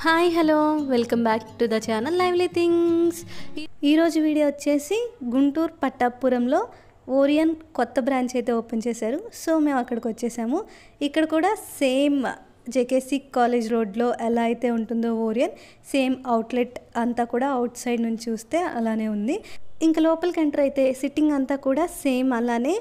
Hi hello welcome back to the channel lively things. ఈరోజు video వచ్చేసి Guntur పట్టాపురంలో Orion కొత్త branch అయితే ఓపెన్ చేశారు. సో మేము అక్కడికి వచ్చేసాము. ఇక్కడ కూడా సేమ్ జేకేసీ కాలేజ్ రోడ్లో ఎలా అయితే ఉంటుందో ఓరియన్ సేమ్ అవుట్లెట్ అంతా కూడా అవుట్ సైడ్ నుంచి చూస్తే అలానే ఉంది. ఇంకా లోపలికి ఎంటర్ అయితే సిట్టింగ్ అంతా కూడా సేమ్ అలానే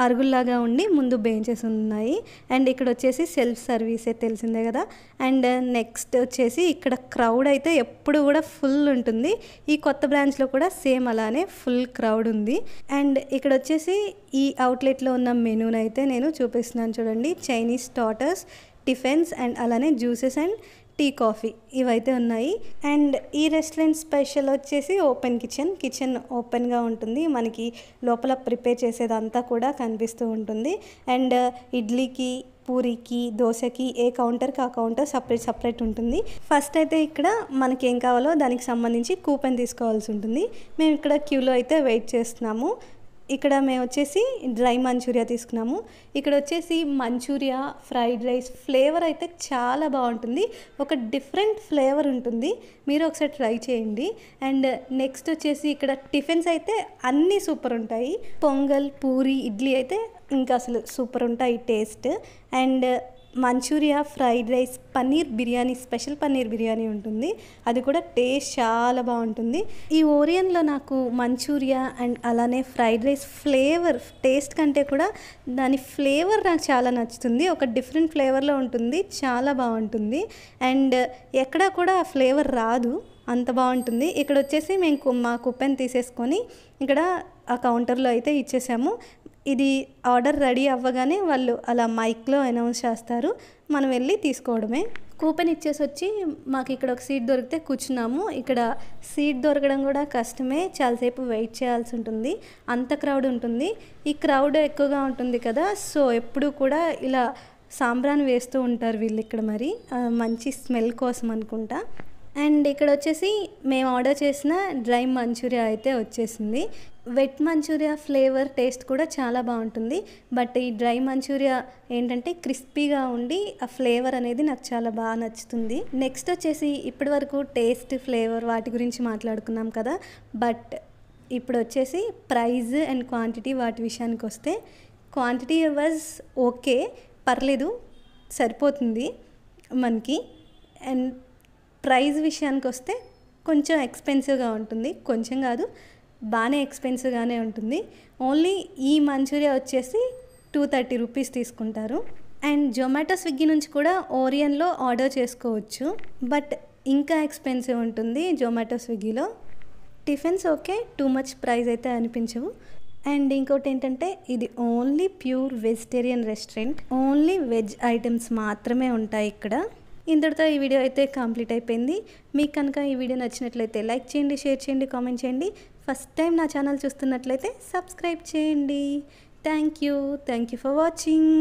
అరుగుల్లాగా ఉండి ముందు బెంచెస్ ఉన్నాయి. అండ్ ఇక్కడ వచ్చేసి సెల్ఫ్ సర్వీసే తెలిసిందే కదా. అండ్ నెక్స్ట్ వచ్చేసి ఇక్కడ క్రౌడ్ అయితే ఎప్పుడు కూడా ఫుల్ ఉంటుంది. ఈ కొత్త బ్రాంచ్లో కూడా సేమ్ అలానే ఫుల్ క్రౌడ్ ఉంది. అండ్ ఇక్కడ వచ్చేసి ఈ అవుట్లెట్లో ఉన్న మెనూని అయితే నేను చూపిస్తున్నాను చూడండి. చైనీస్ స్టార్టర్స్, టిఫిన్స్ అండ్ అలానే జ్యూసెస్ అండ్ టీ, కాఫీ ఇవైతే ఉన్నాయి. అండ్ ఈ రెస్టారెంట్ స్పెషల్ వచ్చేసి ఓపెన్ కిచెన్ ఓపెన్గా ఉంటుంది. మనకి లోపల ప్రిపేర్ చేసేదంతా కూడా కనిపిస్తూ ఉంటుంది. అండ్ ఇడ్లీకి, పూరికి, దోశకి ఏ కౌంటర్కి ఆ కౌంటర్ సపరేట్ ఉంటుంది. ఫస్ట్ అయితే ఇక్కడ మనకి ఏం కావాలో దానికి సంబంధించి కూపన్ తీసుకోవాల్సి ఉంటుంది. మేము ఇక్కడ క్యూలో అయితే వెయిట్ చేస్తున్నాము. ఇక్కడ మేము వచ్చేసి డ్రై మంచూరియా తీసుకున్నాము. ఇక్కడ వచ్చేసి మంచూరియా, ఫ్రైడ్ రైస్ ఫ్లేవర్ అయితే చాలా బాగుంటుంది. ఒక డిఫరెంట్ ఫ్లేవర్ ఉంటుంది, మీరు ఒకసారి ట్రై చేయండి. అండ్ నెక్స్ట్ వచ్చేసి ఇక్కడ టిఫిన్స్ అయితే అన్నీ సూపర్ ఉంటాయి. పొంగల్, పూరి, ఇడ్లీ అయితే ఇంకా అసలు సూపర్ ఉంటాయి taste. And manchurian, fried rice, paneer biryani, special paneer biryani ఉంటుంది. అది కూడా టేస్ట్ చాలా బాగుంటుంది. ఈ ఓరియన్లో నాకు మంచూరియా అండ్ అలానే ఫ్రైడ్ రైస్ ఫ్లేవర్ టేస్ట్ కంటే కూడా దాని ఫ్లేవర్ నాకు చాలా నచ్చుతుంది. ఒక డిఫరెంట్ ఫ్లేవర్లో ఉంటుంది, చాలా బాగుంటుంది. అండ్ ఎక్కడా కూడా ఆ ఫ్లేవర్ రాదు, అంత బాగుంటుంది. ఇక్కడ వచ్చేసి మేము మా కూపన్ తీసేసుకొని ఇక్కడ ఆ కౌంటర్లో అయితే ఇచ్చేసాము. ఇది ఆర్డర్ రెడీ అవ్వగానే వాళ్ళు అలా మైక్లో అనౌన్స్ చేస్తారు, మనం వెళ్ళి తీసుకోవడమే. కూపన్ ఇచ్చేసి వచ్చి మాకు ఇక్కడ ఒక సీట్ దొరికితే కూర్చున్నాము. ఇక్కడ సీట్ దొరకడం కూడా కష్టమే, చాలాసేపు వెయిట్ చేయాల్సి ఉంటుంది, అంత క్రౌడ్ ఉంటుంది. ఈ క్రౌడ్ ఎక్కువగా ఉంటుంది కదా, సో ఎప్పుడు కూడా ఇలా సాంబ్రాన్ వేస్తూ ఉంటారు వీళ్ళు ఇక్కడ. మరి మంచి స్మెల్ కోసం అనుకుంటా. అండ్ ఇక్కడ వచ్చేసి మేము ఆర్డర్ చేసిన డ్రై మంచూరియా అయితే వచ్చేసింది. వెట్ మంచూరియా ఫ్లేవర్ టేస్ట్ కూడా చాలా బాగుంటుంది. బట్ ఈ డ్రై మంచూరియా ఏంటంటే క్రిస్పీగా ఉండి ఆ ఫ్లేవర్ అనేది నాకు చాలా బాగా నచ్చుతుంది. నెక్స్ట్ వచ్చేసి ఇప్పటి వరకు టేస్ట్, ఫ్లేవర్ వాటి గురించి మాట్లాడుకున్నాం కదా. బట్ ఇప్పుడు వచ్చేసి ప్రైజ్ అండ్ క్వాంటిటీ వాటి విషయానికి వస్తే, క్వాంటిటీ వాజ్ ఓకే, పర్లేదు, సరిపోతుంది మనకి. అండ్ ప్రైస్ విషయానికి వస్తే కొంచెం ఎక్స్పెన్సివ్గా ఉంటుంది, కొంచెం కాదు బాగానే ఎక్స్పెన్సివ్గానే ఉంటుంది. ఓన్లీ ఈ మంచూరియా వచ్చేసి 230 రూపీస్ తీసుకుంటారు. అండ్ జొమాటో, స్విగ్గీ నుంచి కూడా ఓరియన్లో ఆర్డర్ చేసుకోవచ్చు, బట్ ఇంకా ఎక్స్పెన్సివ్ ఉంటుంది జొమాటో, స్విగ్గీలో. Tiffins okay, too much price అయితే అనిపించవు. అండ్ ఇంకోటి ఏంటంటే ఇది only pure vegetarian restaurant, only veg items మాత్రమే ఉంటాయి ఇక్కడ. ఇంతటితో ఈ వీడియో అయితే కంప్లీట్ అయిపోయింది. మీకు కనుక ఈ వీడియో నచ్చినట్లయితే లైక్ చేయండి, షేర్ చేయండి, కామెంట్ చేయండి. ఫస్ట్ టైం నా ఛానల్ చూస్తున్నట్లయితే సబ్స్క్రైబ్ చేయండి. Thank you for watching.